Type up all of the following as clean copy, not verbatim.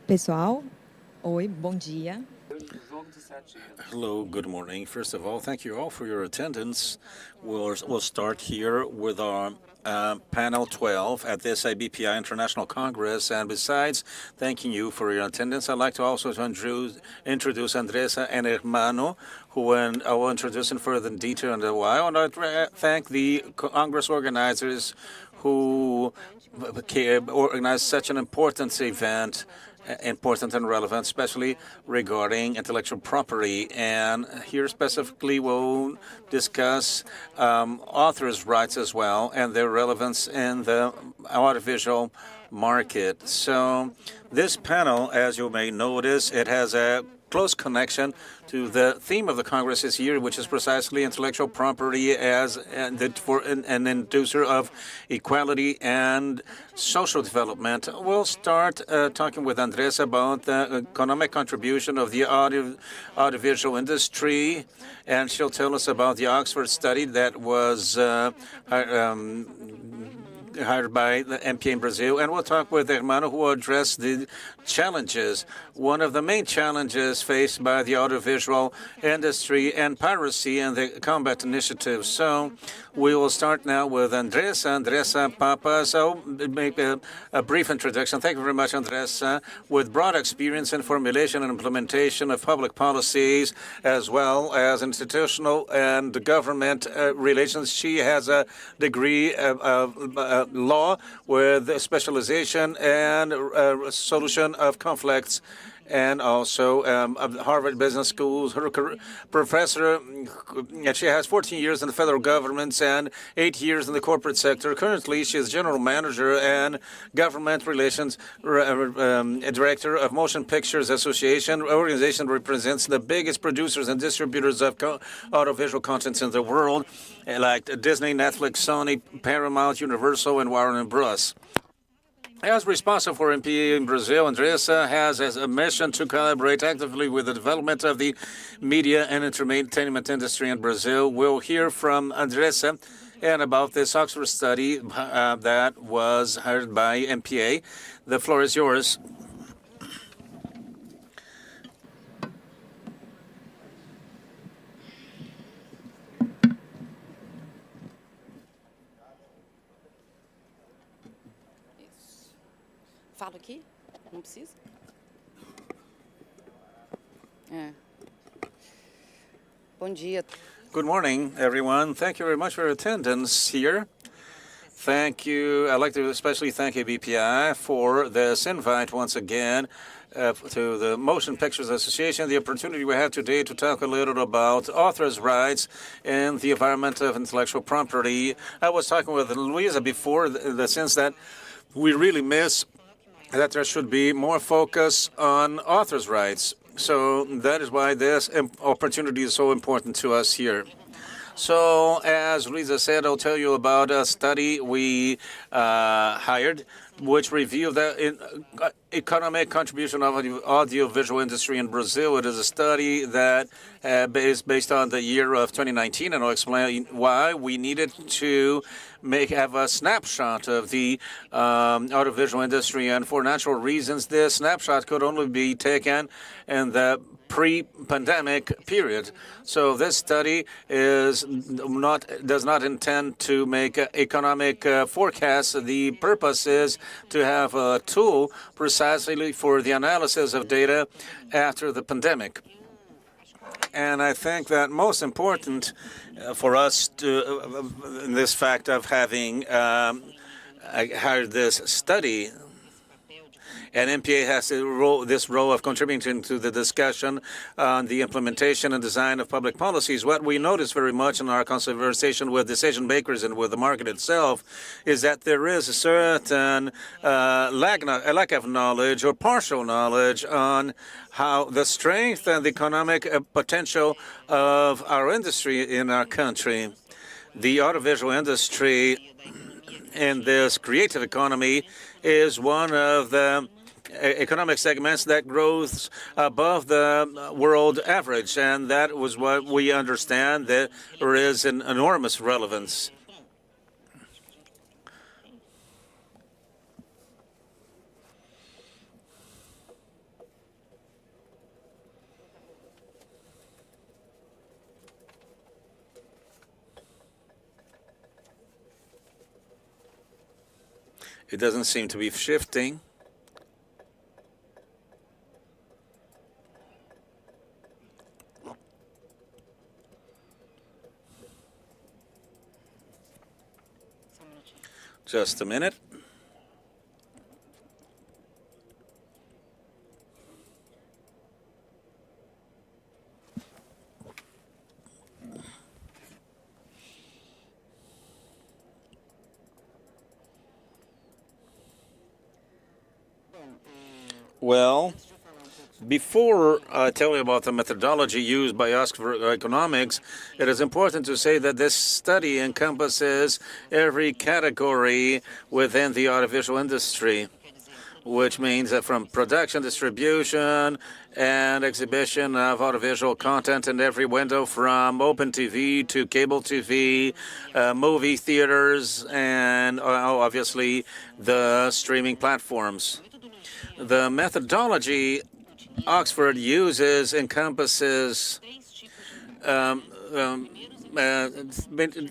Pessoal, oi, bom dia. Hello, good morning. First of all, thank you all for your attendance. We'll start here with our panel 12 at this BPI International Congress. And besides thanking you for your attendance, I'd like to also introduce Andressa and Hermano, who I will introduce in further detail in a while. And I thank the Congress organizers who organized such an important event, important and relevant, especially regarding intellectual property. And here specifically we'll discuss authors' rights as well and their relevance in the audiovisual market. So this panel, as you may notice, it has a close connection to the theme of the Congress this year, which is precisely intellectual property as an inducer of equality and social development. We'll start talking with Andressa about the economic contribution of the audiovisual industry, and she'll tell us about the Oxford study that was hired by the MPA Brazil, and we'll talk with Hermano, who will address the challenges. One of the main challenges faced by the audiovisual industry and piracy and the combat initiatives. So we will start now with Andressa Pappas. So make a brief introduction. Thank you very much, Andressa. With broad experience in formulation and implementation of public policies, as well as institutional and government relations, she has a degree of law with a specialization and solution of conflicts, and also Harvard Business School. Her professor, she has 14 years in the federal government and 8 years in the corporate sector. Currently, she is general manager and government relations director of Motion Pictures Association. Organization represents the biggest producers and distributors of audiovisual contents in the world, like Disney, Netflix, Sony, Paramount, Universal, and Warner Bros. As responsible for MPA in Brazil, Andressa has as a mission to collaborate actively with the development of the media and entertainment industry in Brazil. We'll hear from Andressa and about this Oxford study that was hired by MPA. The floor is yours. Falo aqui? Não precisa? Bom dia. Good morning, everyone. Thank you very much for your attendance here. Thank you. I'd like to especially thank BPI for this invite once again to the Motion Pictures Association, the opportunity we have today to talk a little about authors' rights and the environment of intellectual property. I was talking with Luiza before, in the sense that we really miss that there should be more focus on authors' rights. So that is why this opportunity is so important to us here. So as Luiza said, I'll tell you about a study we hired, which revealed the economic contribution of the audiovisual industry in Brazil. It is a study that is based on the year of 2019, and I'll explain why we needed to have a snapshot of the audiovisual industry. And for natural reasons, this snapshot could only be taken in the pre-pandemic period. So this study does not intend to make economic forecasts. The purpose is to have a tool precisely for the analysis of data after the pandemic. And I think that most important for us to this fact of having hired this study, and MPA has this role of contributing to the discussion on the implementation and design of public policies. What we notice very much in our conversation with decision makers and with the market itself is that there is a certain lack of knowledge or partial knowledge on how the strength and the economic potential of our industry in our country. The audiovisual industry in this creative economy is one of the economic segments that grows above the world average, and that was what we understand that there is an enormous relevance. It doesn't seem to be shifting. Just a minute. Well, before I tell you about the methodology used by Oxford Economics, it is important to say that this study encompasses every category within the audiovisual industry, which means that from production, distribution, and exhibition of audiovisual content in every window, from open TV to cable TV, movie theaters, and obviously the streaming platforms. The methodology Oxford uses encompasses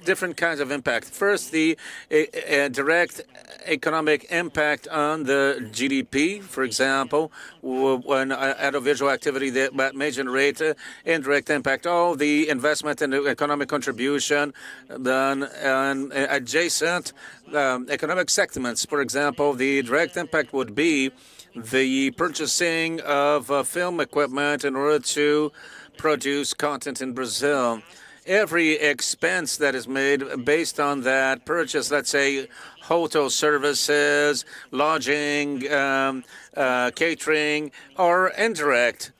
different kinds of impact. First, the direct economic impact on the GDP, for example, when audiovisual activity that may generate indirect impact, all the investment and economic contribution done on adjacent economic segments. For example, the direct impact would be the purchasing of film equipment in order to produce content in Brazil. Every expense that is made based on that purchase, let's say hotel services, lodging, catering, are indirect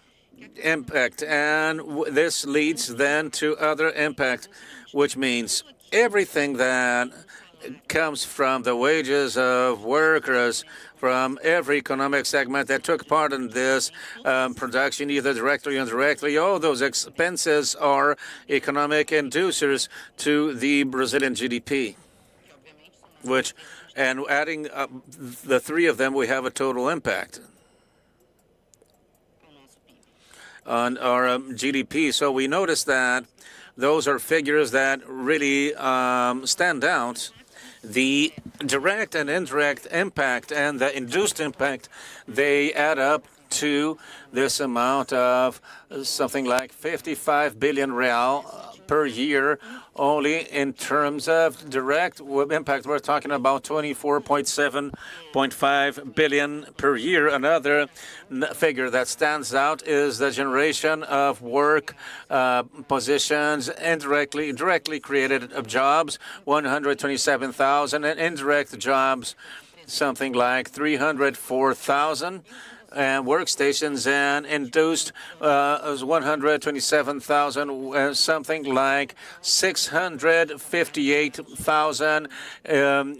impact. And this leads then to other impact, which means everything that comes from the wages of workers from every economic segment that took part in this production, either directly or indirectly. All those expenses are economic inducers to the Brazilian GDP, and adding up the three of them, we have a total impact on our GDP. So we notice that those are figures that really stand out. The direct and indirect impact and the induced impact, they add up to this amount of something like 55 billion real per year. Only in terms of direct impact, we're talking about 24.7.5 billion per year. Another figure that stands out is the generation of work positions, directly created jobs, 127,000, and indirect jobs, something like 304,000. And workstations, and induced 127,000, something like 658,000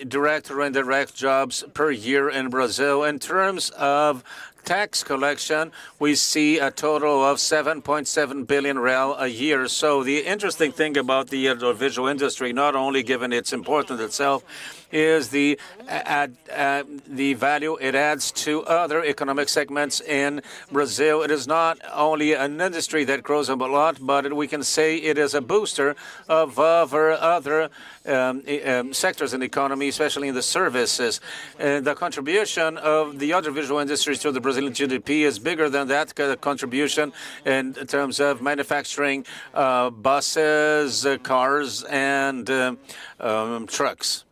direct or indirect jobs per year in Brazil. In terms of tax collection, we see a total of 7.7 billion real a year. So the interesting thing about the audiovisual industry, not only given its importance itself, is the value it adds to other economic segments in Brazil. It is not only an industry that grows a lot, but we can say it is a booster of other sectors in the economy, especially in the services. The contribution of the audiovisual industry to the Brazilian GDP is bigger than that contribution in terms of manufacturing buses, cars, and trucks.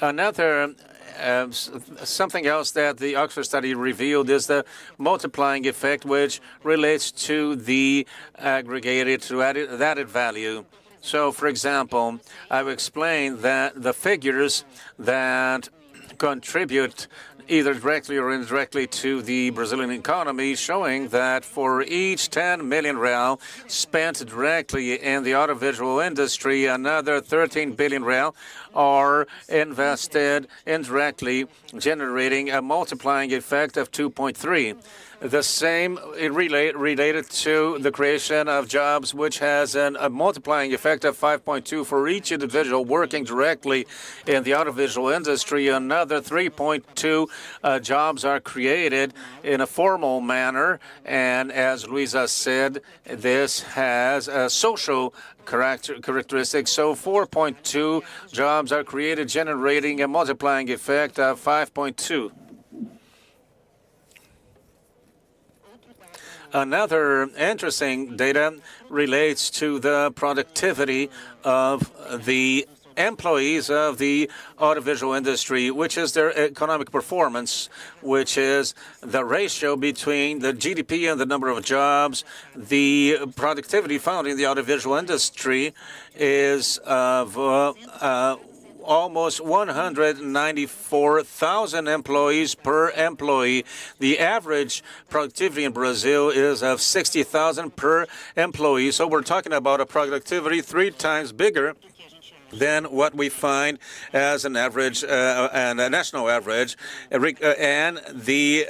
Another something else that the Oxford study revealed is the multiplying effect, which relates to the aggregated to added value. So, for example, I've explained that the figures that contribute either directly or indirectly to the Brazilian economy, showing that for each 10 million real spent directly in the audiovisual industry, another 13 billion real are invested indirectly, generating a multiplying effect of 2.3. The same related to the creation of jobs, which has a multiplying effect of 5.2 for each individual working directly in the audiovisual industry. Another 3.2 jobs are created in a formal manner. And as Luiza said, this has a social characteristics. So 4.2 jobs are created, generating a multiplying effect of 5.2. Another interesting data relates to the productivity of the employees of the audiovisual industry, which is their economic performance, which is the ratio between the GDP and the number of jobs. The productivity found in the audiovisual industry is of almost 194,000 employees per employee. The average productivity in Brazil is of 60,000 per employee. So we're talking about a productivity 3 times bigger than what we find as an average and a national average. And the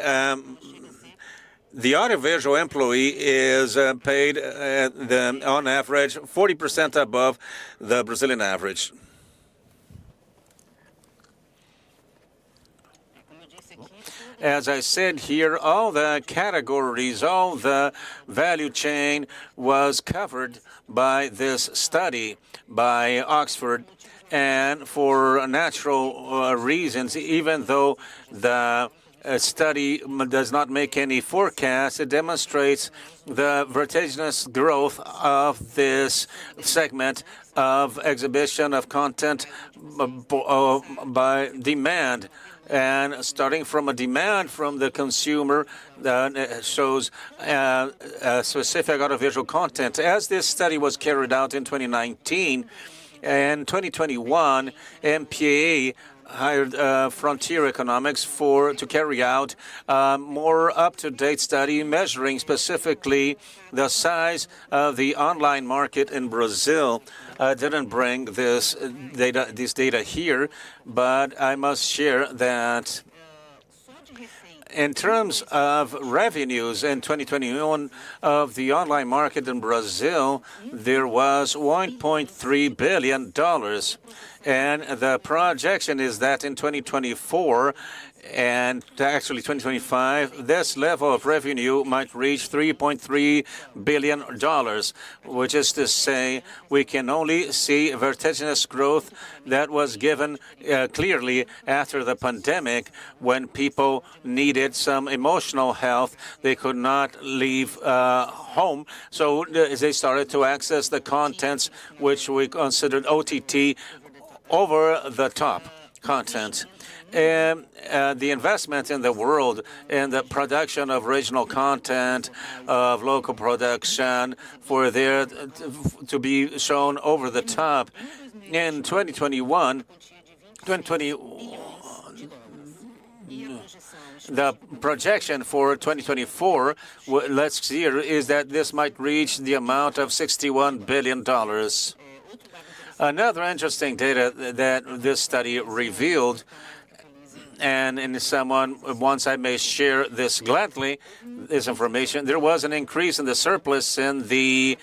audiovisual employee is paid on average 40% above the Brazilian average. As I said here, all the categories, all the value chain was covered by this study by Oxford. And for natural reasons, even though the study does not make any forecast, it demonstrates the vertiginous growth of this segment of exhibition of content by demand. And starting from a demand from the consumer that shows specific audiovisual content. As this study was carried out in 2019, and 2021, MPA hired Frontier Economics to carry out a more up-to-date study measuring specifically the size of the online market in Brazil. I didn't bring this data here, but I must share that in terms of revenues in 2021 of the online market in Brazil, there was $1.3 billion. And the projection is that in 2024 and actually 2025, this level of revenue might reach $3.3 billion, which is to say we can only see vertiginous growth that was given clearly after the pandemic when people needed some emotional health. They could not leave home, so they started to access the contents which we considered OTT, over-the-top content. And the investment in the world in the production of original content, of local production, for there to be shown over the top. In 2021, the projection for 2024, let's see, is that this might reach the amount of $61 billion. Another interesting data that this study revealed, and once I may share this gladly, this information, there was an increase in the surplus in the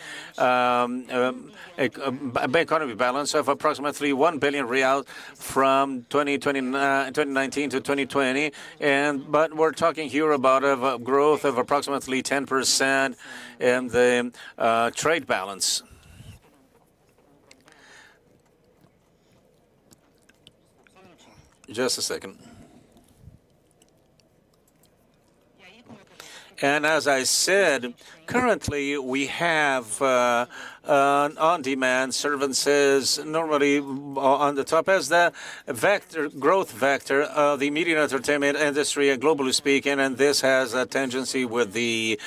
economy balance of approximately 1 billion real from 2019 to 2020. But we're talking here about a growth of approximately 10% in the trade balance. Just a second. And as I said, currently we have on-demand services normally on the top as the growth vector of the media and entertainment industry, globally speaking, and this has a tendency with the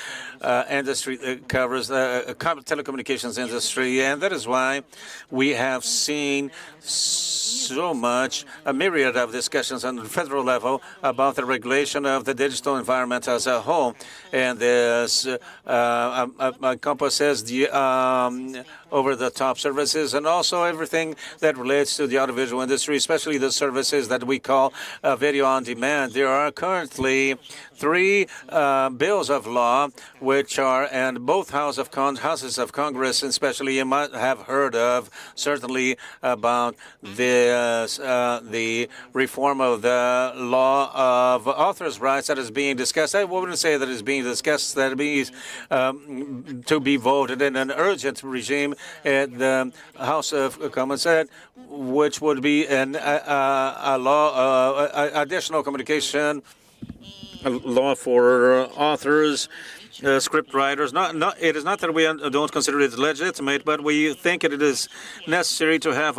industry that covers the telecommunications industry, and that is why we have seen so much, a myriad of discussions on the federal level about the regulation of the digital environment as a whole. and this encompasses the over-the-top services and also everything that relates to the audiovisual industry, especially the services that we call video on demand. There are currently 3 bills of law which are in both houses of Congress, and especially you might have heard of certainly about this, the reform of the law of authors' rights that is being discussed. I wouldn't say that it's being discussed, that it is to be voted in an urgent regime at the House of Commons, which would be a law, additional communication law for authors, script writers. It is not that we don't consider it legitimate, but we think it is necessary to have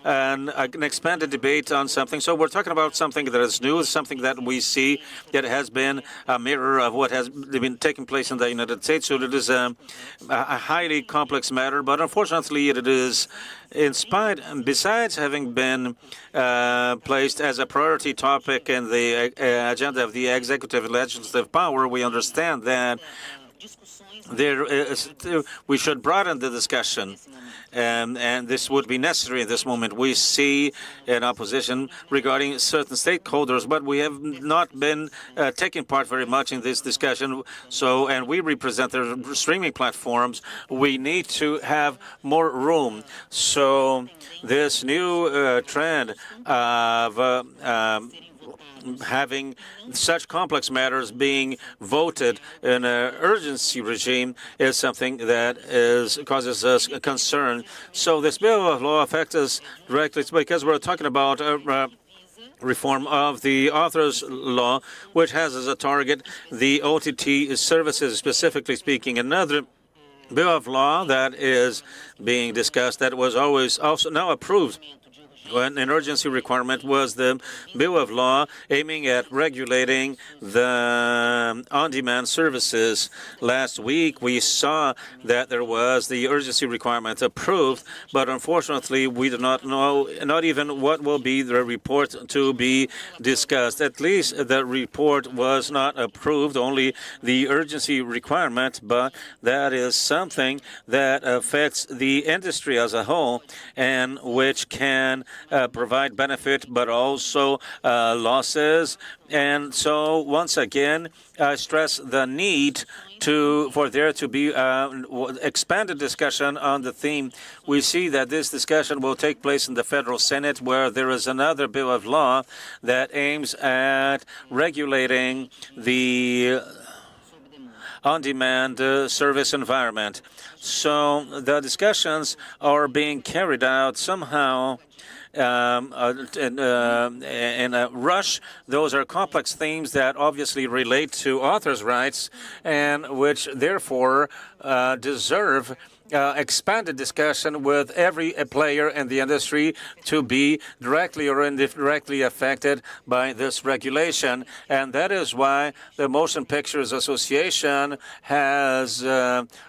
an expanded debate on something. So we're talking about something that is new, something that we see that has been a mirror of what has been taking place in the United States. So it is a highly complex matter, but unfortunately it is, besides having been placed as a priority topic in the agenda of the executive and legislative power, we understand that we should broaden the discussion, and this would be necessary at this moment. We see an opposition regarding certain stakeholders, but we have not been taking part very much in this discussion. So, and we represent the streaming platforms. We need to have more room. So this new trend of having such complex matters being voted in an urgency regime is something that causes us concern. So this bill of law affects us directly because we're talking about reform of the author's law, which has as a target the OTT services, specifically speaking. Another bill of law that is being discussed that was always also now approved an emergency requirement was the bill of law aiming at regulating the on-demand services. Last week, we saw that there was the urgency requirement approved, but unfortunately, we do not know, not even what will be the report to be discussed. At least the report was not approved, only the urgency requirement, but that is something that affects the industry as a whole and which can provide benefit, but also losses. And so, once again, I stress the need for there to be expanded discussion on the theme. We see that this discussion will take place in the Federal Senate, where there is another bill of law that aims at regulating the on-demand service environment. So the discussions are being carried out somehow in a rush. Those are complex themes that obviously relate to authors' rights and which therefore deserve expanded discussion with every player in the industry to be directly or indirectly affected by this regulation. And that is why the Motion Pictures Association has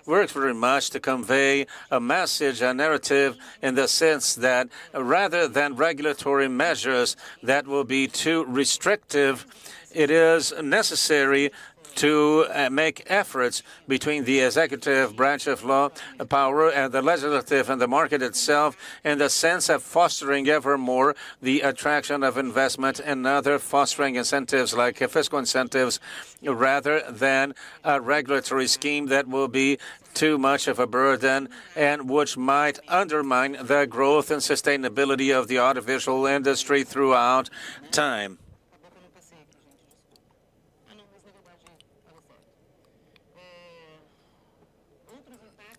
worked very much to convey a message, a narrative, in the sense that rather than regulatory measures that will be too restrictive, it is necessary to make efforts between the executive branch of law power and the legislative and the market itself in the sense of fostering ever more the attraction of investment and other fostering incentives like fiscal incentives rather than a regulatory scheme that will be too much of a burden and which might undermine the growth and sustainability of the audiovisual industry throughout time.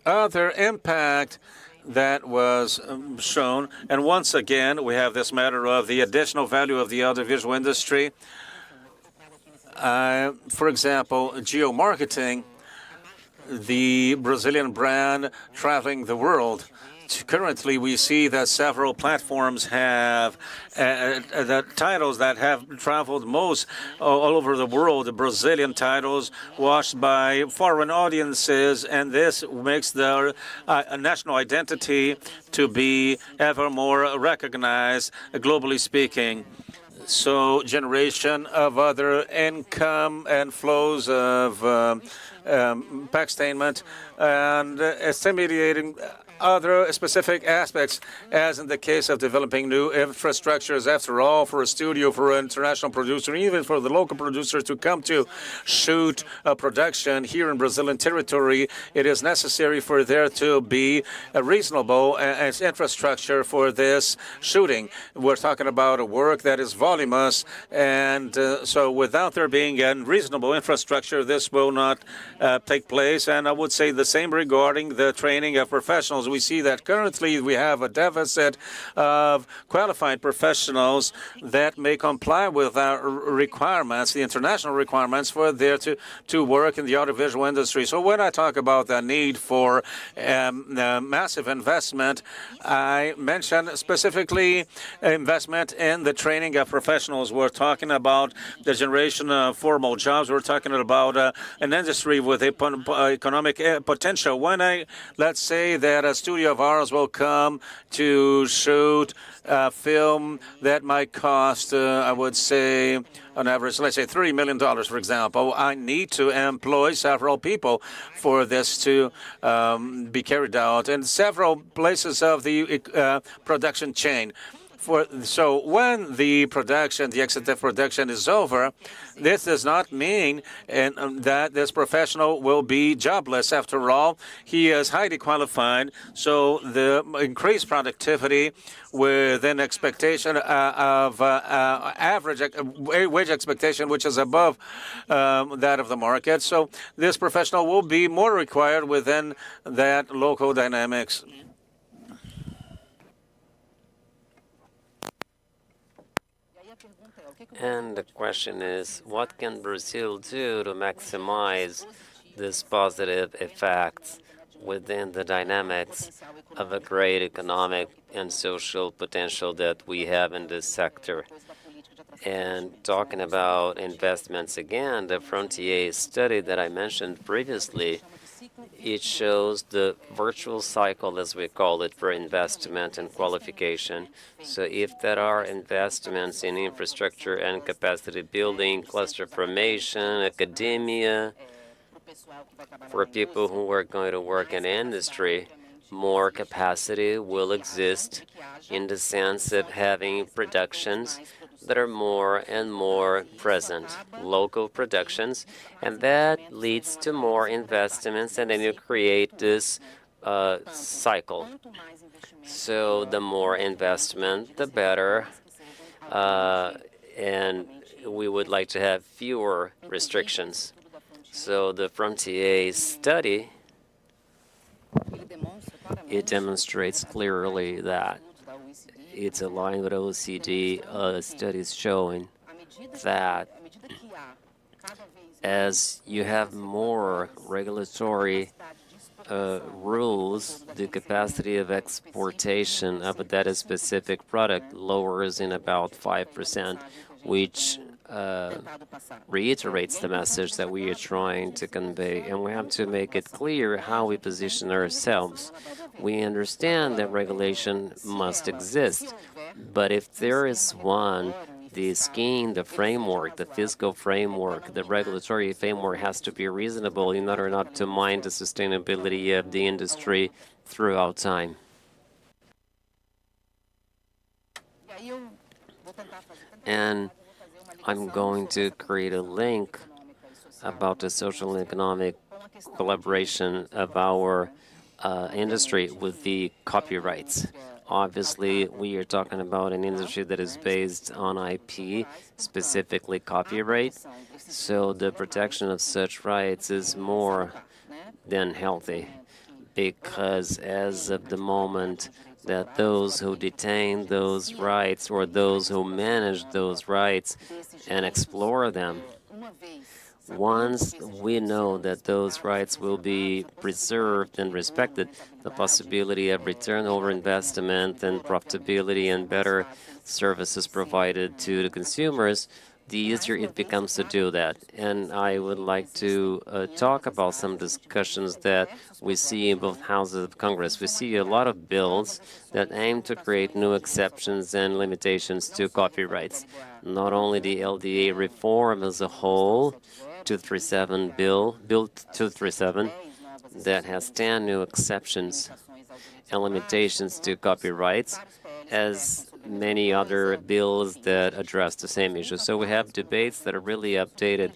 Other impact that was shown, and once again, we have this matter of the additional value of the audiovisual industry. For example, geo-marketing, the Brazilian brand traveling the world. Currently, we see that several platforms have the titles that have traveled most all over the world, the Brazilian titles watched by foreign audiences, and this makes their national identity to be ever more recognized, globally speaking. So generation of other income and flows of back statement and estimating other specific aspects, as in the case of developing new infrastructures. After all, for a studio, for an international producer, even for the local producers to come to shoot a production here in Brazilian territory, it is necessary for there to be a reasonable infrastructure for this shooting. We're talking about a work that is voluminous, and so without there being a reasonable infrastructure, this will not take place. And I would say the same regarding the training of professionals. We see that currently we have a deficit of qualified professionals that may comply with our requirements, the international requirements for there to work in the audiovisual industry. So when I talk about the need for massive investment, I mentioned specifically investment in the training of professionals. We're talking about the generation of formal jobs. We're talking about an industry with economic potential. Let's say that a studio of ours will come to shoot a film that might cost, I would say, on average, let's say $3 million, for example. I need to employ several people for this to be carried out in several places of the production chain. So when the executive production is over, this does not mean that this professional will be jobless. After all, he is highly qualified, so the increased productivity within expectation of average wage expectation, which is above that of the market. So this professional will be more required within that local dynamics. And the question is, what can Brazil do to maximize this positive effects within the dynamics of a great economic and social potential that we have in this sector? And talking about investments again, the Frontier study that I mentioned previously, it shows the virtual cycle, as we call it, for investment and qualification. So if there are investments in infrastructure and capacity building, cluster formation, academia, for people who are going to work in industry, more capacity will exist in the sense of having productions that are more and more present, local productions, and that leads to more investments, and then you create this cycle. So the more investment, the better, and we would like to have fewer restrictions. So the Frontier study, it demonstrates clearly that it's aligned with OECD studies showing that as you have more regulatory rules, the capacity of exportation of that specific product lowers in about 5%, which reiterates the message that we are trying to convey. And we have to make it clear how we position ourselves. We understand that regulation must exist, but if there is one, the scheme, the framework, the fiscal framework, the regulatory framework has to be reasonable in order not to mind the sustainability of the industry throughout time. And I'm going to create a link about the social and economic collaboration of our industry with the copyrights. Obviously, we are talking about an industry that is based on IP, specifically copyright. So the protection of such rights is more than healthy, because as of the moment that those who detain those rights or those who manage those rights and explore them, once we know that those rights will be preserved and respected, the possibility of return over investment and profitability and better services provided to the consumers the easier it becomes to do that. And I would like to talk about some discussions that we see in both houses of Congress. We see a lot of bills that aim to create new exceptions and limitations to copyrights. Not only the LDA reform as a whole, 237 Bill 237, that has 10 new exceptions and limitations to copyrights, as many other bills that address the same issue. So we have debates that are really updated.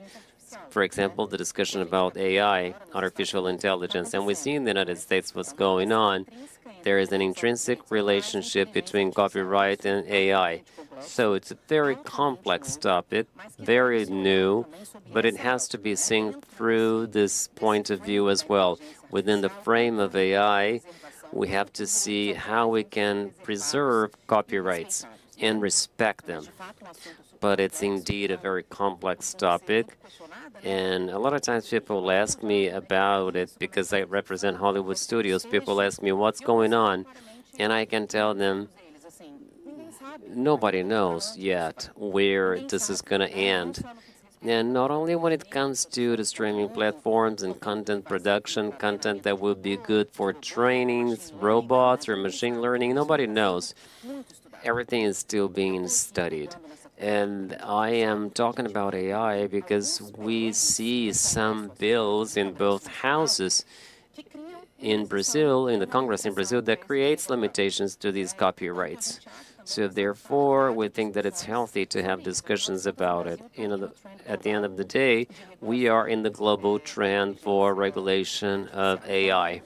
For example, the discussion about AI, artificial intelligence, and we see in the United States what's going on. There is an intrinsic relationship between copyright and AI. So it's a very complex topic, very new, but it has to be seen through this point of view as well. Within the frame of AI, we have to see how we can preserve copyrights and respect them. But it's indeed a very complex topic, and a lot of times people ask me about it because I represent Hollywood studios. People ask me what's going on, and I can tell them nobody knows yet where this is going to end. And not only when it comes to the streaming platforms and content production, content that will be good for trainings, robots, or machine learning, nobody knows. Everything is still being studied. And I am talking about AI because we see some bills in both houses in Brazil, in the Congress in Brazil, that creates limitations to these copyrights. So therefore, we think that it's healthy to have discussions about it. At the end of the day, we are in the global trend for regulation of AI.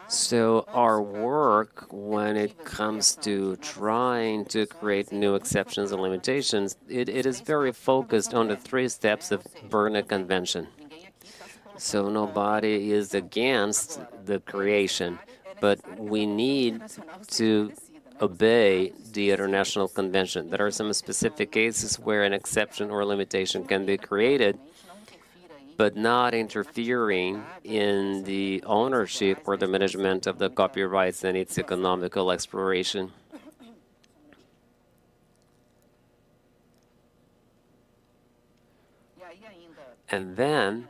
So our work, when it comes to trying to create new exceptions and limitations, it is very focused on the 3 steps of Berna Convention. So nobody is against the creation, but we need to obey the International Convention. There are some specific cases where an exception or limitation can be created, but not interfering in the ownership or the management of the copyrights and its economical exploration. And then,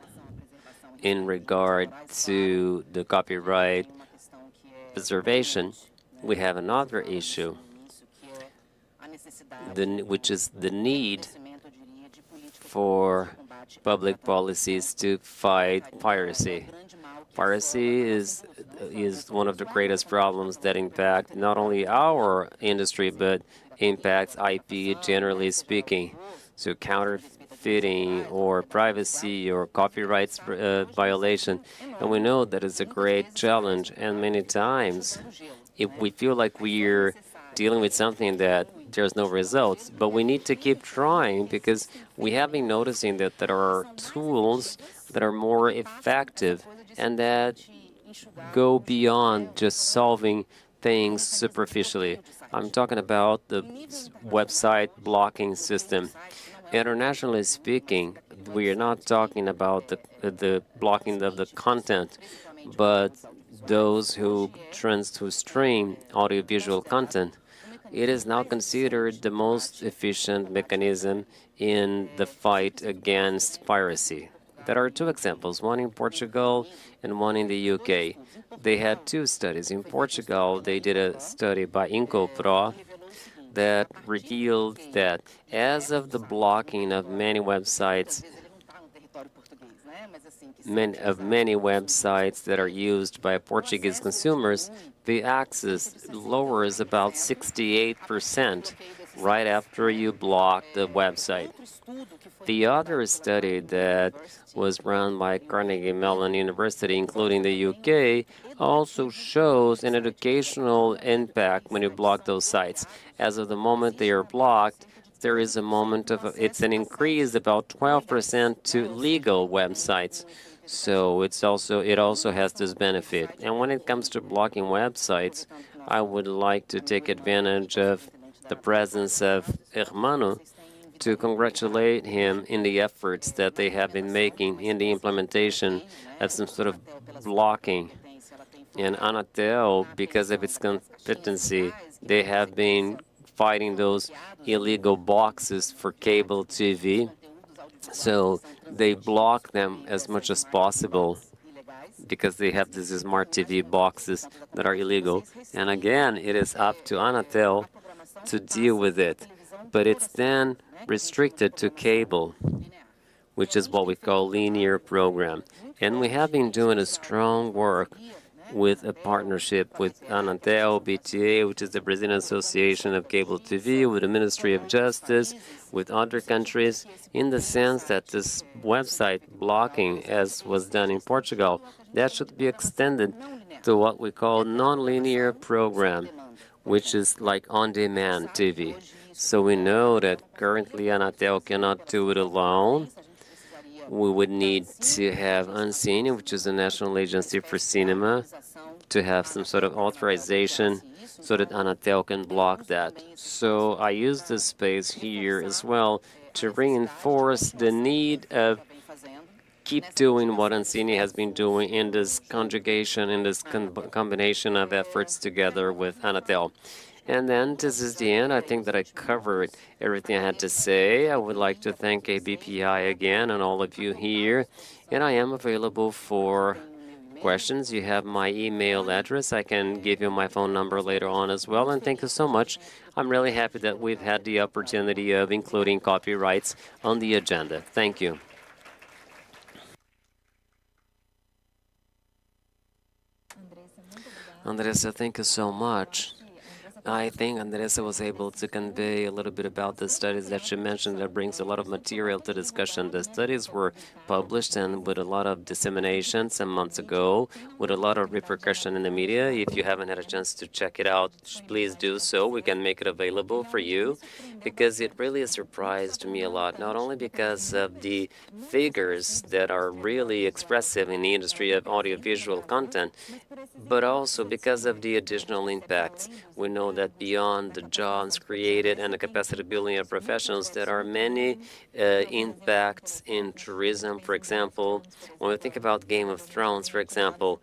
in regard to the copyright preservation, we have another issue, which is the need for public policies to fight piracy. Piracy is one of the greatest problems that impact not only our industry, but impacts IP generally speaking. So counterfeiting or privacy or copyrights violation. And we know that it's a great challenge, and many times if we feel like we're dealing with something that there's no results, but we need to keep trying because we have been noticing that there are tools that are more effective and that go beyond just solving things superficially. I'm talking about the website blocking system. Internationally speaking, we are not talking about the blocking of the content, but those who stream audiovisual content. It is now considered the most efficient mechanism in the fight against piracy. There are 2 examples, one in Portugal and one in the UK. They had 2 studies. In Portugal, they did a study by IncoPro that revealed that as of the blocking of many websites, many websites that are used by Portuguese consumers, the access lowers about 68% right after you block the website. The other study that was run by Carnegie Mellon University, including the UK, also shows an educational impact when you block those sites. As of the moment they are blocked, there is a moment of it's an increase about 12% to legal websites. So it also has this benefit. And when it comes to blocking websites, I would like to take advantage of the presence of Hermano to congratulate him in the efforts that they have been making in the implementation of some sort of blocking. And ANATEL, because of its competency, they have been fighting those illegal boxes for cable TV. So they block them as much as possible because they have these smart TV boxes that are illegal. And again, it is up to ANATEL to deal with it. But it's then restricted to cable, which is what we call linear program. And we have been doing a strong work with a partnership with ANATEL, BTA, which is the Brazilian Association of Cable TV, with the Ministry of Justice, with other countries, in the sense that this website blocking, as was done in Portugal, that should be extended to what we call non-linear program, which is like on-demand TV. So we know that currently ANATEL cannot do it alone. We would need to have ANCINE, which is the National Agency for Cinema, to have some sort of authorization so that ANATEL can block that. So I use this space here as well to reinforce the need of keep doing what ANCINE has been doing in this conjugation, in this combination of efforts together with ANATEL. And then this is the end. I think that I covered everything I had to say. I would like to thank ABPI again and all of you here. And I am available for questions. You have my email address. I can give you my phone number later on as well. And thank you so much. I'm really happy that we've had the opportunity of including copyrights on the agenda. Thank you. Andressa, thank you so much. I think Andressa was able to convey a little bit about the studies that she mentioned that brings a lot of material to discussion. The studies were published and with a lot of dissemination some months ago, with a lot of repercussion in the media. If you haven't had a chance to check it out, please do so. We can make it available for you because it really surprised me a lot, not only because of the figures that are really expressive in the industry of audiovisual content, but also because of the additional impacts. We know that beyond the jobs created and the capacity building of professionals, there are many impacts in tourism. For example, when we think about Game of Thrones, for example,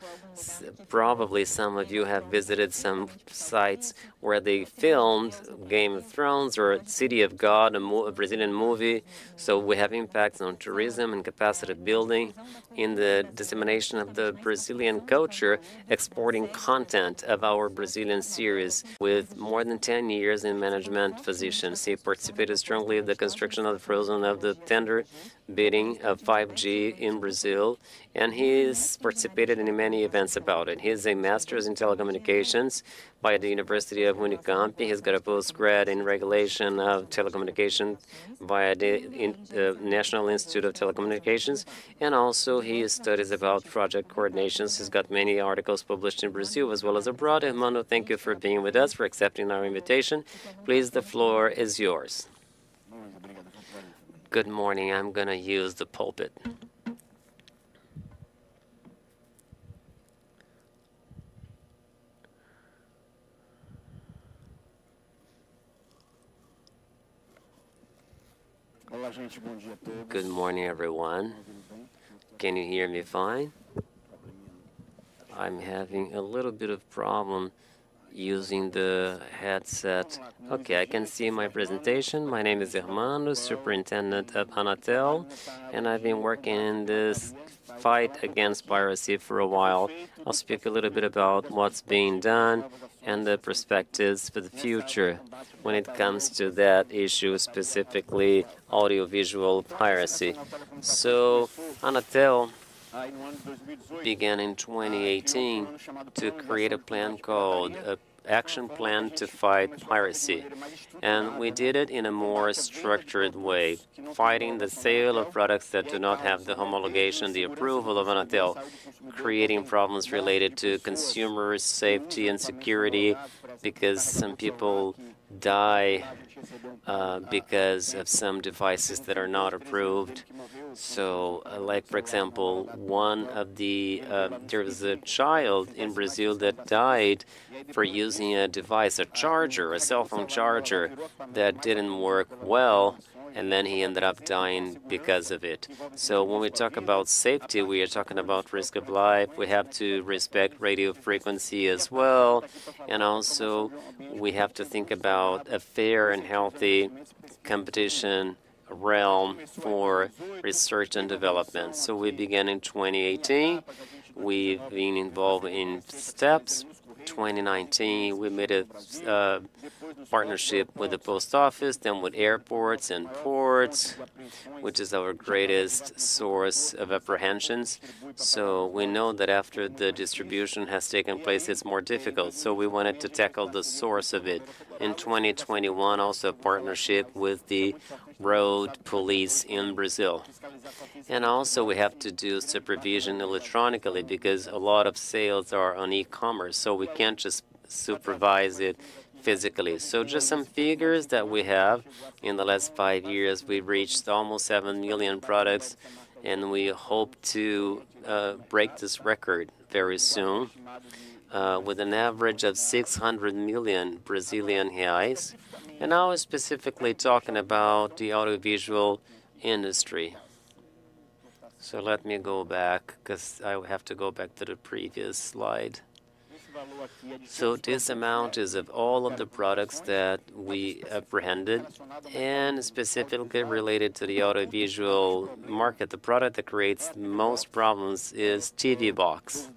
probably some of you have visited some sites where they filmed Game of Thrones or City of God, a Brazilian movie. So we have impacts on tourism and capacity building in the dissemination of the Brazilian culture, exporting content of our Brazilian series. With more than 10 years in management positions, he participated strongly in the construction of the frozen of the tender bidding of 5G in Brazil, and he's participated in many events about it. He has a master's in telecommunications by the University of Unicamp. He's got a postgrad in regulation of telecommunication by the National Institute of Telecommunications, and also he studies about project coordinations. He's got many articles published in Brazil as well as abroad. Hermano, thank you for being with us, for accepting our invitation. Please, the floor is yours. Good morning. I'm going to use the pulpit. Good morning, everyone. Can you hear me fine? I'm having a little bit of problem using the headset. Okay, I can see my presentation. My name is Hermano, Superintendent of ANATEL, and I've been working in this fight against piracy for a while. I'll speak a little bit about what's being done and the perspectives for the future when it comes to that issue, specifically audiovisual piracy. So ANATEL began in 2018 to create a plan called Action Plan to Fight Piracy. And we did it in a more structured way, fighting the sale of products that do not have the homologation, the approval of ANATEL, creating problems related to consumer safety and security because some people die because of some devices that are not approved. So, like, for example, there was a child in Brazil that died for using a device, a charger, a cell phone charger that didn't work well, and then he ended up dying because of it. So when we talk about safety, we are talking about risk of life. We have to respect radio frequency as well, and also we have to think about a fair and healthy competition realm for research and development. So we began in 2018. We've been involved in steps. 2019, we made a partnership with the post office, then with airports and ports, which is our greatest source of apprehensions. So we know that after the distribution has taken place, it's more difficult. So we wanted to tackle the source of it. In 2021, also a partnership with the road police in Brazil. And also we have to do supervision electronically because a lot of sales are on e-commerce, so we can't just supervise it physically. So just some figures that we have. In the last 5 years, we've reached almost 7 million products, and we hope to break this record very soon with an average of 600 million Brazilian reais. And now we're specifically talking about the audiovisual industry. So let me go back, because I have to go back to the previous slide. So this amount is of all of the products that we apprehended, and specifically related to the audiovisual market. The product that creates most problems is TV box.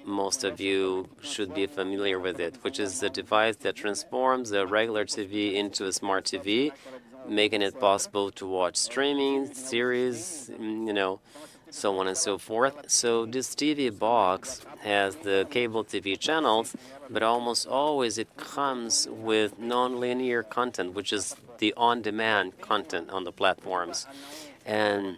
Most of you should be familiar with it, which is a device that transforms a regular TV into a smart TV, making it possible to watch streaming, series, so on and so forth. So this TV box has the cable TV channels, but almost always it comes with non-linear content, which is the on-demand content on the platforms. And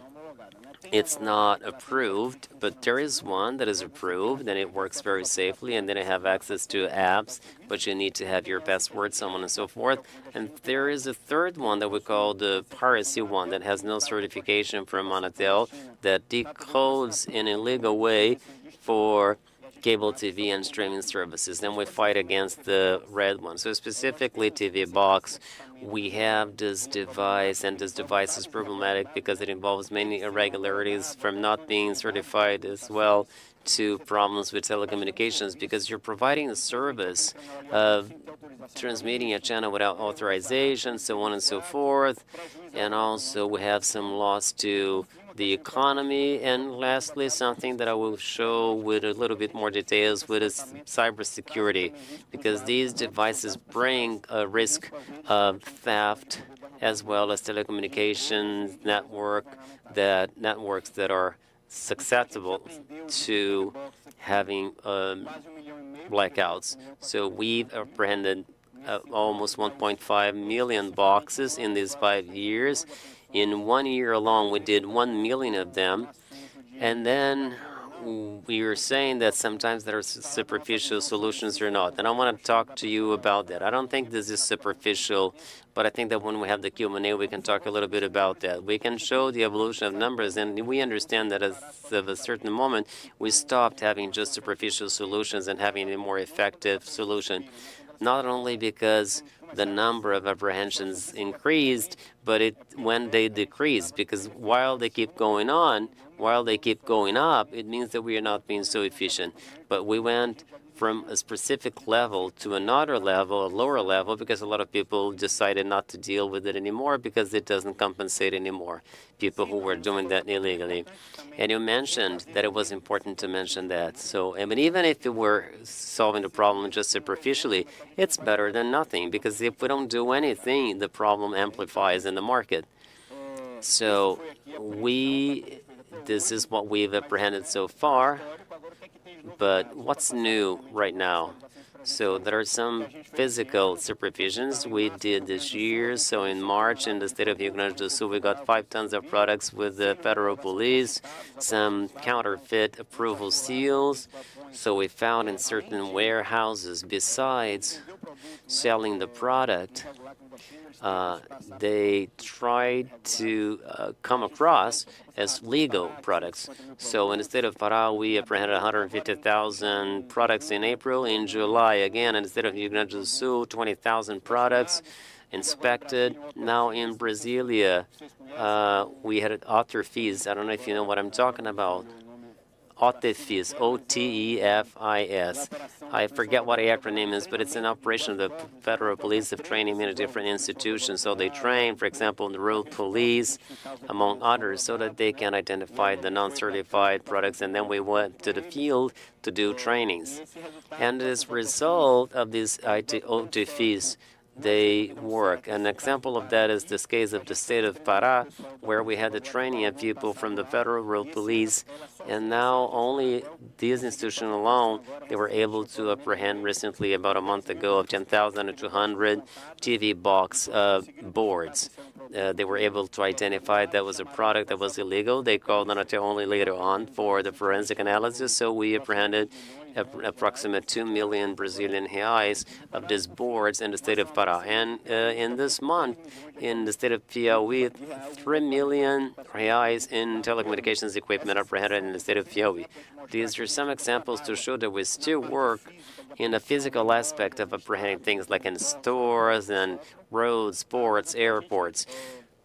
it's not approved, but there is one that is approved, and it works very safely, and then I have access to apps, but you need to have your password, so on and so forth. And there is a third one that we call the piracy one that has no certification from ANATEL that decodes in a legal way for cable TV and streaming services. Then we fight against the red one. So specifically TV box, we have this device, and this device is problematic because it involves many irregularities from not being certified as well to problems with telecommunications, because you're providing a service of transmitting a channel without authorization, so on and so forth. And also we have some loss to the economy, and lastly, something that I will show with a little bit more details with is cybersecurity, because these devices bring a risk of theft as well as telecommunications networks that are susceptible to having blackouts. So we've apprehended almost 1.5 million boxes in these 5 years. In 1 year alone, we did 1 million of them. And then we were saying that sometimes there are superficial solutions or not. And I want to talk to you about that. I don't think this is superficial, but I think that when we have the Q&A, we can talk a little bit about that. We can show the evolution of numbers, and we understand that as of a certain moment, we stopped having just superficial solutions and having a more effective solution. Not only because the number of apprehensions increased, but when they decreased, because while they keep going on, while they keep going up, it means that we are not being so efficient. But we went from a specific level to another level, a lower level, because a lot of people decided not to deal with it anymore because it doesn't compensate anymore, people who were doing that illegally. And you mentioned that it was important to mention that. So, I mean, even if it were solving the problem just superficially, it's better than nothing, because if we don't do anything, the problem amplifies in the market. So this is what we've apprehended so far. But what's new right now? So there are some physical supervisions we did this year. So in March, in the state of Rio Grande do Sul, we got 5 tons of products with the federal police, some counterfeit approval seals. So we found in certain warehouses, besides selling the product, they tried to come across as legal products. So instead of Pará, we apprehended 150,000 products in April. In July, again, instead of Rio Grande do Sul, 20,000 products. inspected. Now in Brasilia, we had author fees. I don't know if you know what I'm talking about. Otefis, O-T-E-F-I-S. I forget what the acronym is, but it's an operation of the federal police of training many different institutions. So they train, for example, in the rural police, among others, so that they can identify the non-certified products. And then we went to the field to do trainings. And as a result of these OTFs, they work. An example of that is this case of the state of Pará, where we had the training of people from the federal rural police, and now only these institutions alone, they were able to apprehend recently, about a month ago, of 10,200 TV box boards. They were able to identify that was a product that was illegal. They called ANATEL only later on for the forensic analysis, so we apprehended approximate 2 million Brazilian reais of these boards in the state of Pará. And in this month, in the state of Fialho, 3 million reais in telecommunications equipment apprehended in the state of Fialho. These are some examples to show that we still work in the physical aspect of apprehending things like in stores and roads, ports, airports.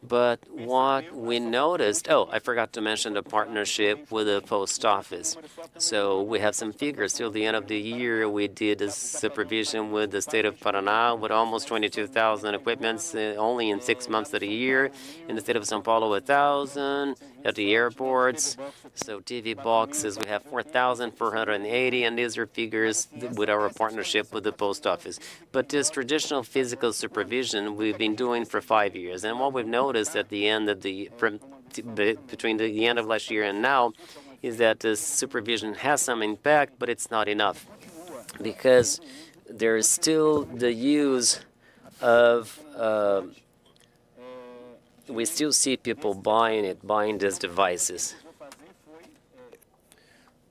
But what we noticed, I forgot to mention the partnership with the post office. So we have some figures. Till the end of the year, we did a supervision with the state of Paraná with almost 22,000 equipments only in 6 months of the year. In the state of São Paulo, 1,000 at the airports. So TV boxes, we have 4,480, and these are figures with our partnership with the post office. But this traditional physical supervision we've been doing for 5 years, and what we've noticed at the end of between the end of last year and now is that this supervision has some impact, but it's not enough, because there is still the use of we still see people buying these devices.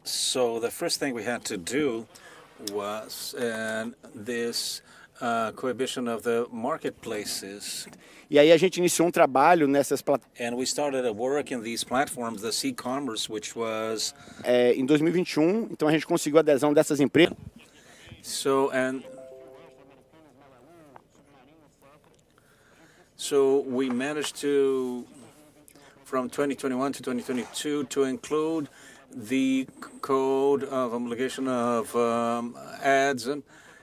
So the first thing we had to do was this cohibition of the marketplaces. E aí a gente iniciou trabalho nessas plataformas. And we started a work in these platforms, the e-commerce, which was... Em 2021, então a gente conseguiu a adesão dessas empresas. So we managed to, from 2021 to 2022, to include the code of obligation of ads. And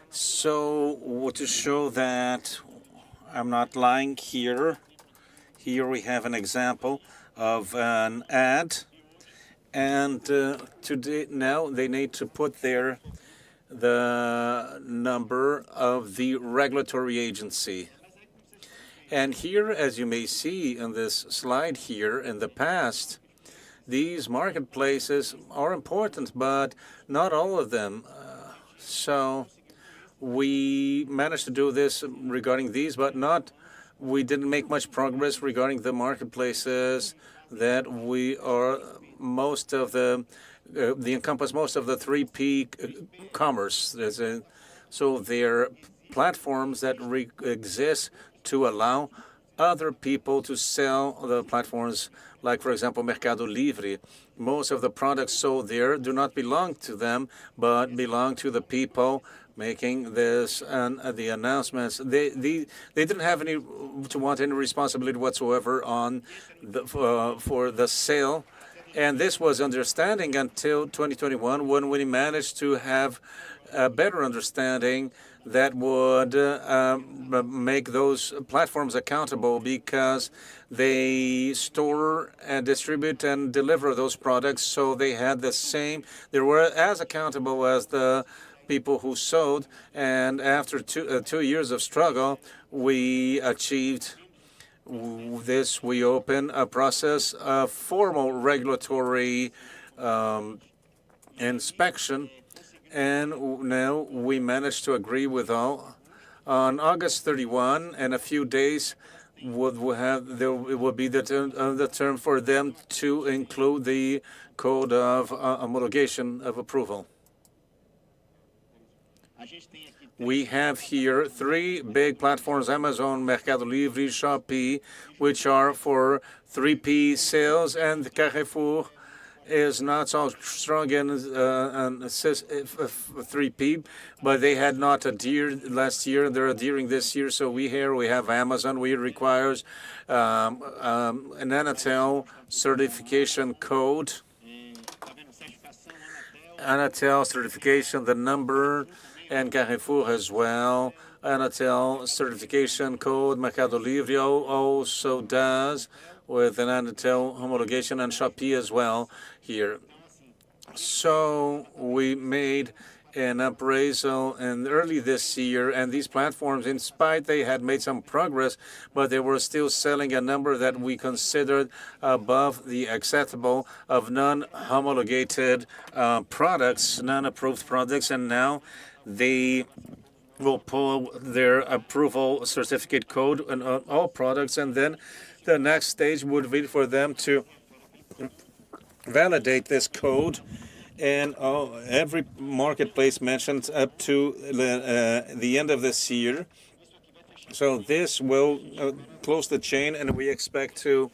so to show that I'm not lying here, we have an example of an ad. And today, now they need to put there the number of the regulatory agency. And here, as you may see in this slide here, in the past, these marketplaces are important, but not all of them. So we managed to do this regarding these, but we didn't make much progress regarding the marketplaces that we are they encompass most of the 3P commerce. So they're platforms that exist to allow other people to sell the platforms, like, for example, Mercado Livre. Most of the products sold there do not belong to them, but belong to the people making this and the announcements. They didn't have any responsibility whatsoever on for the sale. And this was understanding until 2021, when we managed to have a better understanding that would make those platforms accountable, because they store and distribute and deliver those products. So they had they were as accountable as the people who sold. And after 2 years of struggle, we achieved this. We opened a process of formal regulatory inspection. And now we managed to agree with all. On August 31, in a few days, it will be the term for them to include the code of homologation of approval. We have here 3 big platforms: Amazon, Mercado Livre, Shopee, which are for 3P sales, and Carrefour is not so strong in 3P, but they had not adhered last year. They're adhering this year. So we have Amazon. We requires an ANATEL certification code. ANATEL certification, the number, and Carrefour as well. ANATEL certification code. Mercado Livre also does, with an ANATEL homologation, and Shopee as well here. So we made an appraisal early this year, and these platforms, in spite they had made some progress, but they were still selling a number that we considered above the acceptable of non-homologated products, non-approved products, and now they will pull their approval certificate code on all products, and then the next stage would be for them to validate this code, and every marketplace mentioned up to the end of this year. So this will close the chain, and we expect to.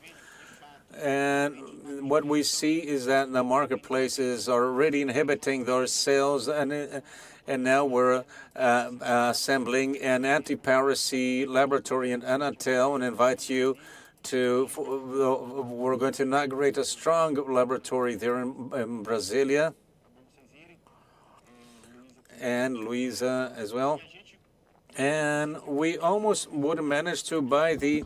And what we see is that the marketplaces are already inhibiting their sales, and now we're assembling an anti-piracy laboratory in ANATEL, and invite you to. We're going to inaugurate a strong laboratory there in Brasilia, and Luiza as well. And we almost would manage to buy the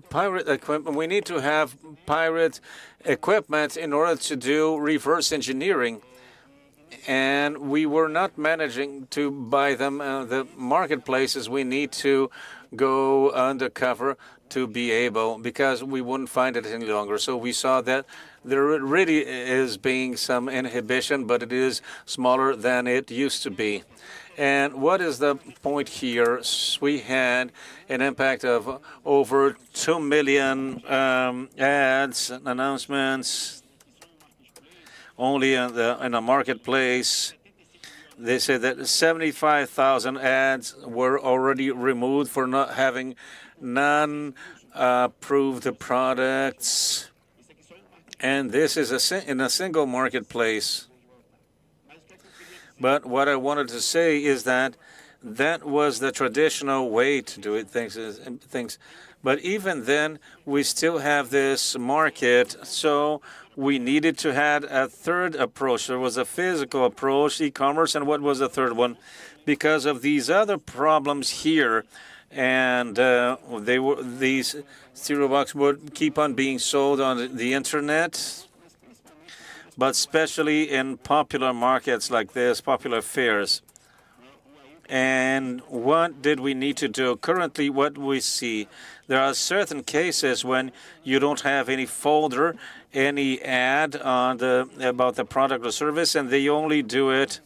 pirate equipment. We need to have pirate equipment in order to do reverse engineering. And we were not managing to buy them. The marketplaces, we need to go undercover to be able, because we wouldn't find it any longer. So we saw that there really is being some inhibition, but it is smaller than it used to be. And what is the point here? We had an impact of over 2 million ads, announcements, only in the marketplace. They said that 75,000 ads were already removed for not having non-approved products. And this is in a single marketplace. But what I wanted to say is that that was the traditional way to do it, things. But even then, we still have this market, so we needed to have a third approach. There was a physical approach, e-commerce, and what was the third one? Because of these other problems here, and these cereal boxes would keep on being sold on the internet, but especially in popular markets like this, popular fairs. And what did we need to do? Currently, what we see, there are certain cases when you don't have any folder, any ad on about the product or service, and they only do it.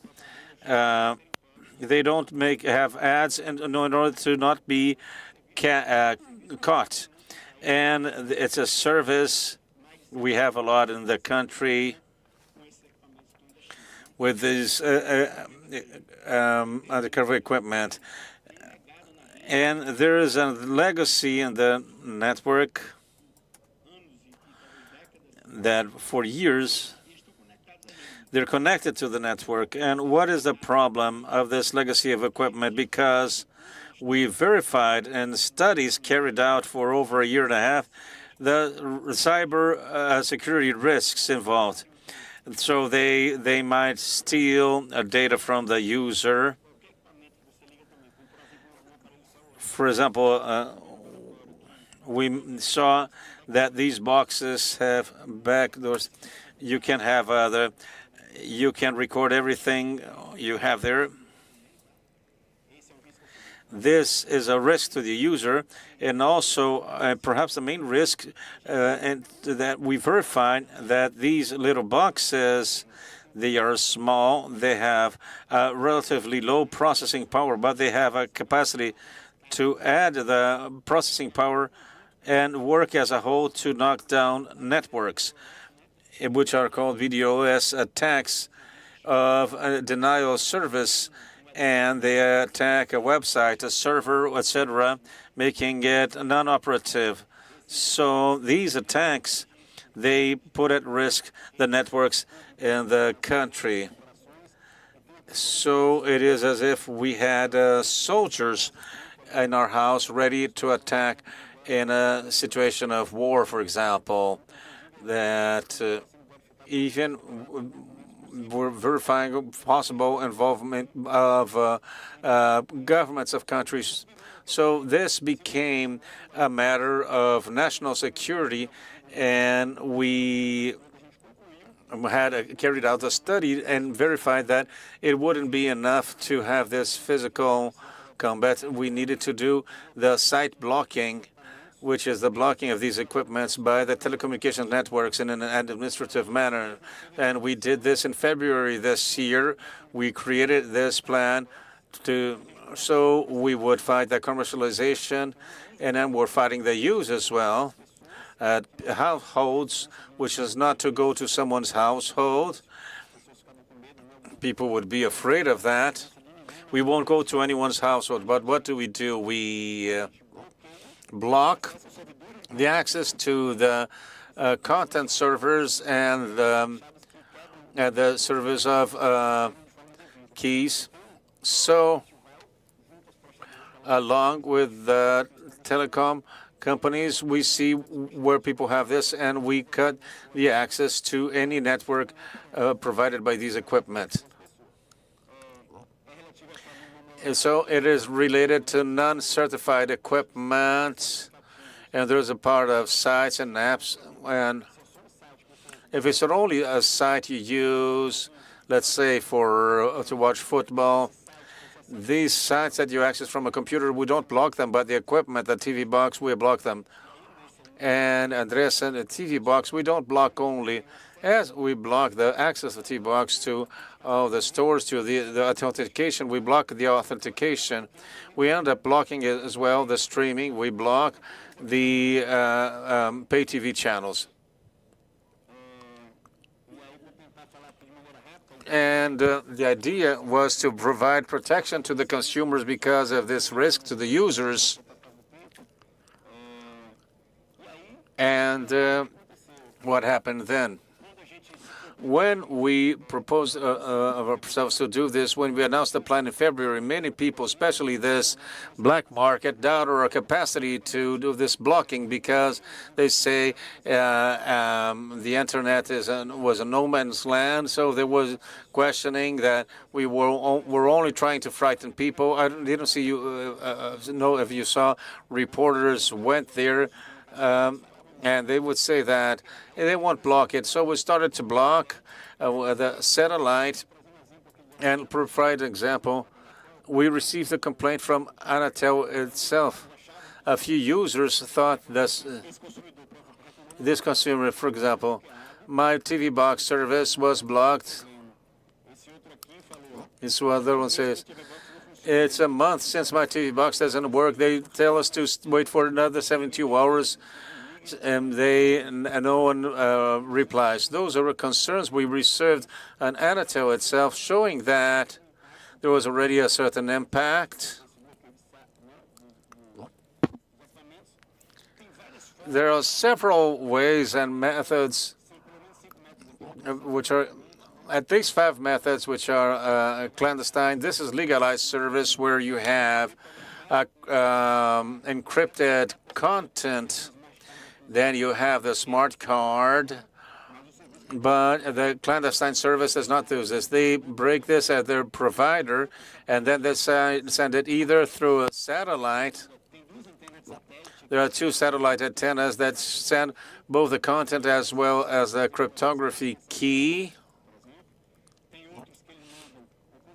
They don't have ads in order to not be caught. And it's a service we have a lot in the country with these undercover equipment. And there is a legacy in the network that for years they're connected to the network. And what is the problem of this legacy of equipment? Because we verified in studies carried out for over a year and a half the cyber security risks involved. So they might steal data from the user. For example, we saw that these boxes have backdoors. You can have you can record everything you have there. This is a risk to the user, and also perhaps the main risk, and that we verified that these little boxes, they are small, they have relatively low processing power, but they have a capacity to add the processing power and work as a whole to knock down networks, which are called VDOS attacks of denial of service. And they attack a website, a server, etc., making it non-operative. So these attacks, they put at risk the networks in the country. So it is as if we had soldiers in our house ready to attack in a situation of war, for example, that even we're verifying possible involvement of governments of countries. So this became a matter of national security, and we had carried out a study and verified that it wouldn't be enough to have this physical combat. We needed to do the site blocking, which is the blocking of these equipments by the telecommunications networks in an administrative manner. And we did this in February this year. We created this plan so we would fight the commercialization, and then we're fighting the use as well at households, which is not to go to someone's household. People would be afraid of that. We won't go to anyone's household, but what do? We block the access to the content servers and the service of keys. So along with the telecom companies, we see where people have this, and we cut the access to any network provided by these equipment. And so it is related to non-certified equipment, and there's a part of sites and apps. And if it's only a site you use, let's say to watch football, these sites that you access from a computer, we don't block them, but the equipment, the TV box, we block them. And Andressa, the TV box, we don't block only, as we block the access of the TV box to the stores, to the authentication. We block the authentication. We end up blocking it as well, the streaming. We block the pay TV channels. And the idea was to provide protection to the consumers because of this risk to the users. And what happened then? When we proposed of ourselves to do this, when we announced the plan in February, many people, especially this black market, doubted our capacity to do this blocking because they say the internet was a no man's land. So there was questioning that we were only trying to frighten people. I didn't see you know if you saw reporters went there. And they would say that they won't block it. So we started to block the satellite. And to provide an example, we received a complaint from ANATEL itself. A few users thought this consumer, for example, my TV box service was blocked. This other one says, it's a month since my TV box doesn't work. They tell us to wait for another 72 hours. And no one replies. Those are concerns. We received an ANATEL itself showing that there was already a certain impact. There are several ways and methods, which are at least 5 methods, which are clandestine. This is legalized service where you have encrypted content. Then you have the smart card, but the clandestine service does not do this. They break this at their provider, and then they send it either through a satellite. There are 2 satellite antennas that send both the content as well as the cryptography key.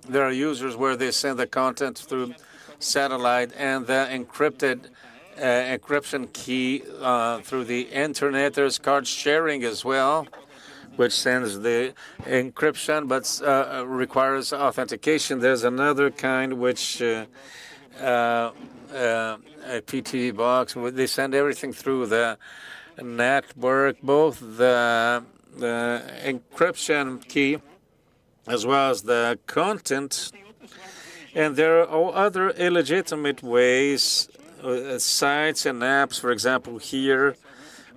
There are users where they send the content through satellite and the encrypted encryption key through the internet. There's card sharing as well, which sends the encryption but requires authentication. There's another kind which a PTV box. They send everything through the network, both the encryption key as well as the content. And there are other illegitimate ways, sites and apps. For example, here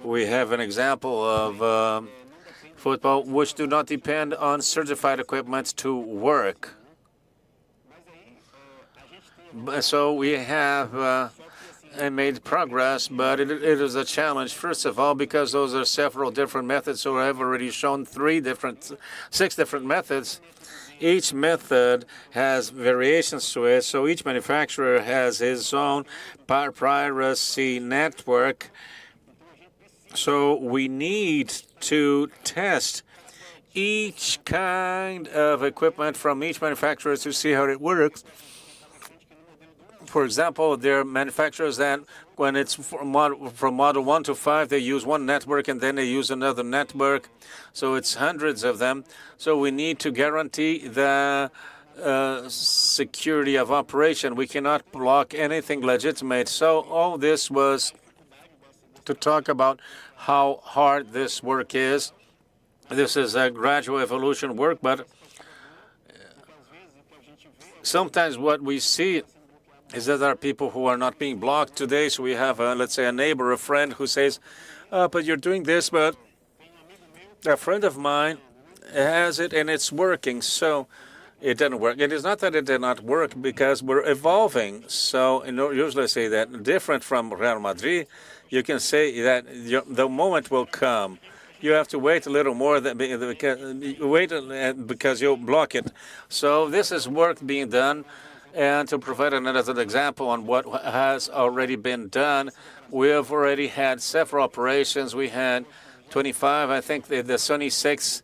We have an example of football which do not depend on certified equipment to work. So we have made progress, but it is a challenge, first of all, because those are several different methods. So I've already shown 6 different methods. Each method has variations to it, so each manufacturer has his own piracy network. So we need to test each kind of equipment from each manufacturer to see how it works. For example, there are manufacturers that when it's from model 1 to 5, they use one network and then they use another network. So it's hundreds of them. So we need to guarantee the security of operation. We cannot block anything legitimate. So all this was to talk about how hard this work is. This is a gradual evolution work, but sometimes what we see is that there are people who are not being blocked today. So we have, let's say, a neighbor, a friend who says, but you're doing this, but a friend of mine has it and it's working. So it didn't work. It is not that it did not work because we're evolving. So usually I say that different from Real Madrid, you can say that the moment will come. You have to wait a little more because you'll block it. So this is work being done. And to provide another example on what has already been done, we have already had several operations. We had 25. I think the 26th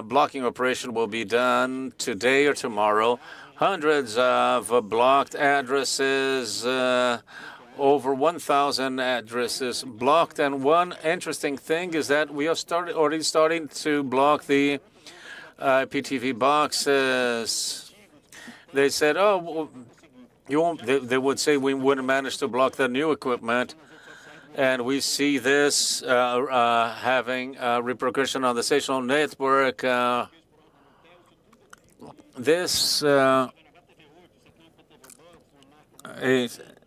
blocking operation will be done today or tomorrow. Hundreds of blocked addresses, over 1,000 addresses blocked. And one interesting thing is that we are already starting to block the IPTV boxes. They said, oh, you won't. They would say we wouldn't manage to block the new equipment. And we see this having repercussion on the social network. This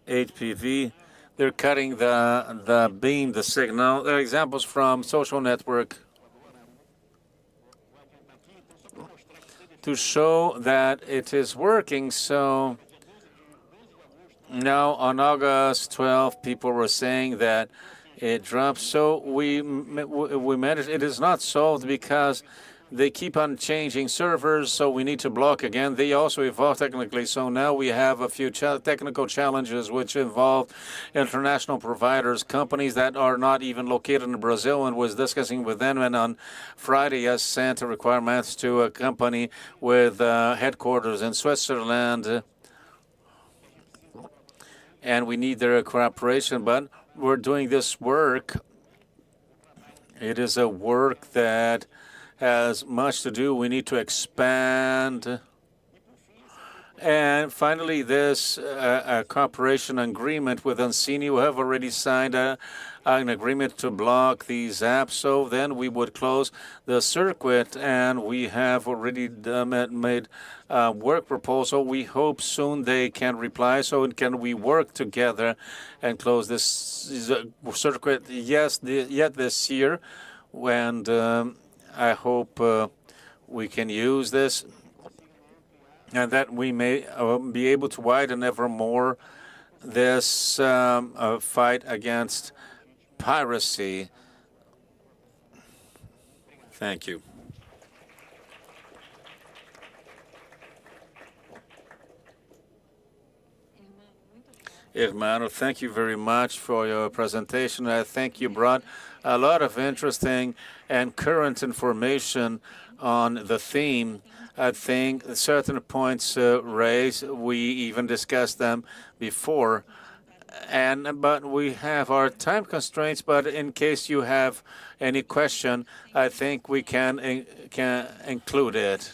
HPV, they're cutting the beam, the signal. There are examples from social network to show that it is working. So now on August 12th, people were saying that it dropped. So we managed. It is not solved because they keep on changing servers, so we need to block again. They also evolve technically. So now we have a few technical challenges which involve international providers, companies that are not even located in Brazil, and was discussing with them. And on Friday, I sent requirements to a company with headquarters in Switzerland. And we need their cooperation, but we're doing this work. It is a work that has much to do. We need to expand. And finally, this cooperation agreement with Ancini. We have already signed an agreement to block these apps. So then we would close the circuit, and we have already made a work proposal. We hope soon they can reply. So can we work together and close this circuit? Yes, yet this year. And I hope we can use this and that we may be able to widen ever more this fight against piracy. Thank you. Hermano, thank you very much for your presentation. I think you brought a lot of interesting and current information on the theme. I think certain points raised, we even discussed them before. But we have our time constraints. But in case you have any question, I think we can include it.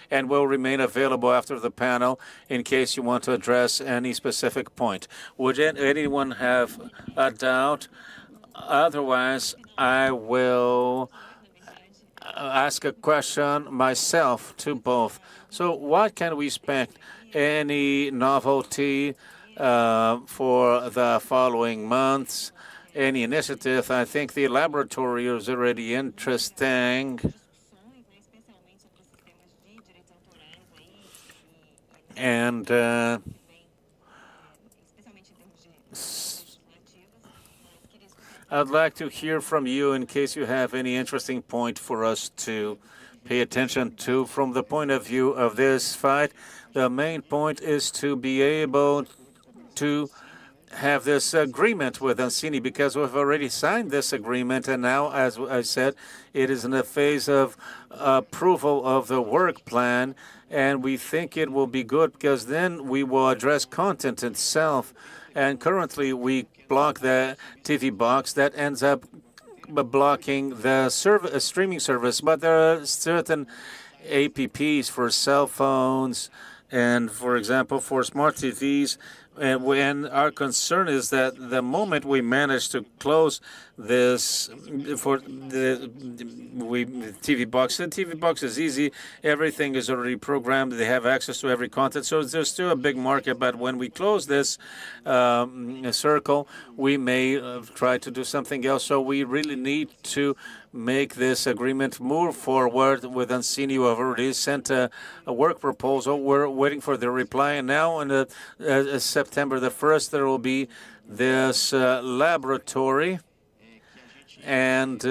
And will remain available after the panel in case you want to address any specific point. Would anyone have a doubt? Otherwise, I will ask a question myself to both. So what can we expect? Any novelty for the following months? any initiative. I think the laboratory is already interesting. And I'd like to hear from you in case you have any interesting point for us to pay attention to from the point of view of this fight. The main point is to be able to have this agreement with Ancini, because we've already signed this agreement, and now, as I said, it is in a phase of approval of the work plan, and we think it will be good because then we will address content itself. And currently, we block the TV box that ends up blocking the streaming service, but there are certain apps for cell phones and, for example, for smart TVs. And when our concern is that the moment we manage to close this for the TV box, the TV box is easy. Everything is already programmed. They have access to every content. So there's still a big market. But when we close this circle, we may try to do something else. So we really need to make this agreement move forward with Ancini, who have already sent a work proposal. We're waiting for the reply. And now on September the 1st, there will be this laboratory. And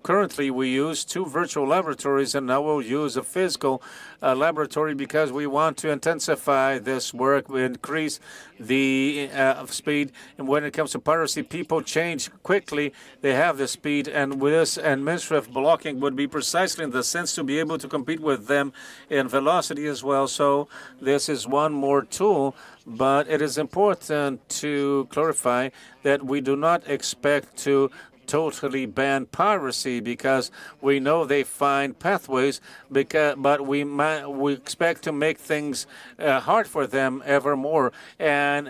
currently, we use 2 virtual laboratories, and now we'll use a physical laboratory because we want to intensify this work, increase the speed. And when it comes to piracy, people change quickly. They have the speed, and with this administrative blocking would be precisely in the sense to be able to compete with them in velocity as well. So this is one more tool, but it is important to clarify that we do not expect to totally ban piracy, because we know they find pathways, but we expect to make things hard for them ever more. And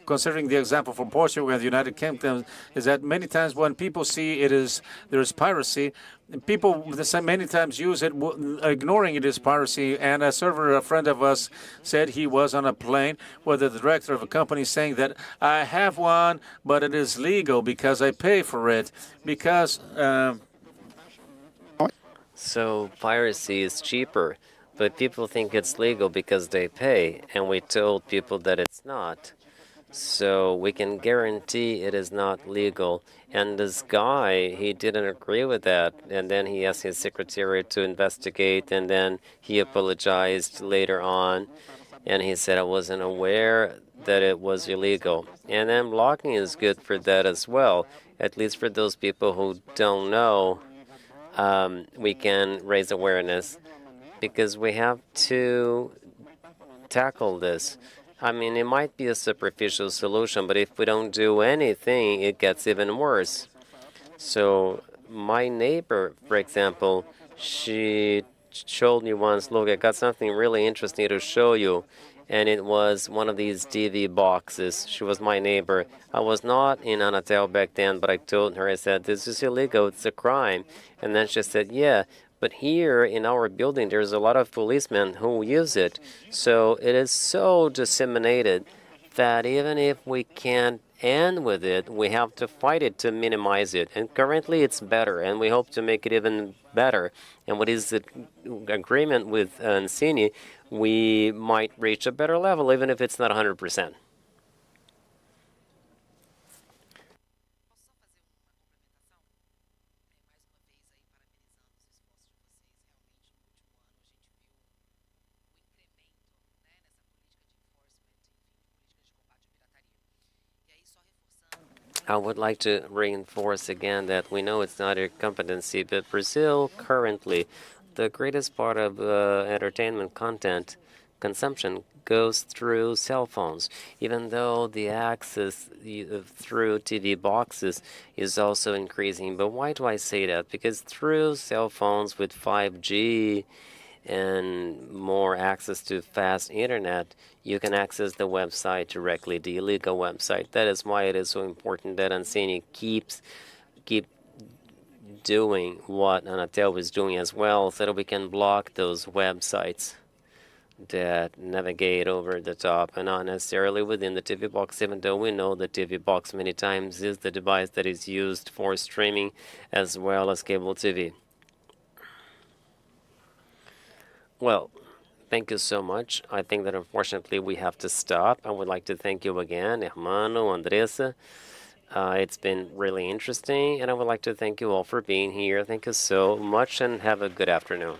considering the example from Portugal and the United Kingdom, is that many times when people see there's piracy, people many times use it, ignoring it as piracy. And a friend of us said he was on a plane with the director of a company saying that I have one, but it is legal because I pay for it. Because So piracy is cheaper, but people think it's legal because they pay, and we told people that it's not. So we can guarantee it is not legal. And this guy, he didn't agree with that. And then he asked his secretary to investigate, and then he apologized later on. And he said, I wasn't aware that it was illegal. And then blocking is good for that as well, at least for those people who don't know. We can raise awareness because we have to tackle this. I mean, it might be a superficial solution, but if we don't do anything, it gets even worse. So my neighbor, for example, she showed me once, look, I got something really interesting to show you. And it was one of these TV boxes. She was my neighbor. I was not in ANATEL back then, but I told her, I said, this is illegal, it's a crime. And then she said, yeah, but here in our building, there's a lot of policemen who use it. So it is so disseminated that even if we can't end with it, we have to fight it to minimize it. And currently it's better, and we hope to make it even better. And what is the agreement with Ancini, we might reach a better level, even if it's not 100%. I would like to reinforce again that we know it's not your competency, but Brazil currently, the greatest part of entertainment content consumption goes through cell phones, even though the access through TV boxes is also increasing. But why do I say that? Because through cell phones with 5G and more access to fast internet, you can access the website directly, the illegal website. That is why it is so important that Ancini keep doing what ANATEL is doing as well, so that we can block those websites that navigate over the top and not necessarily within the TV box, even though we know the TV box many times is the device that is used for streaming as well as cable TV. Well, thank you so much. I think that unfortunately we have to stop. I would like to thank you again, Hermano, Andressa. It's been really interesting, and I would like to thank you all for being here. Thank you so much, and have a good afternoon.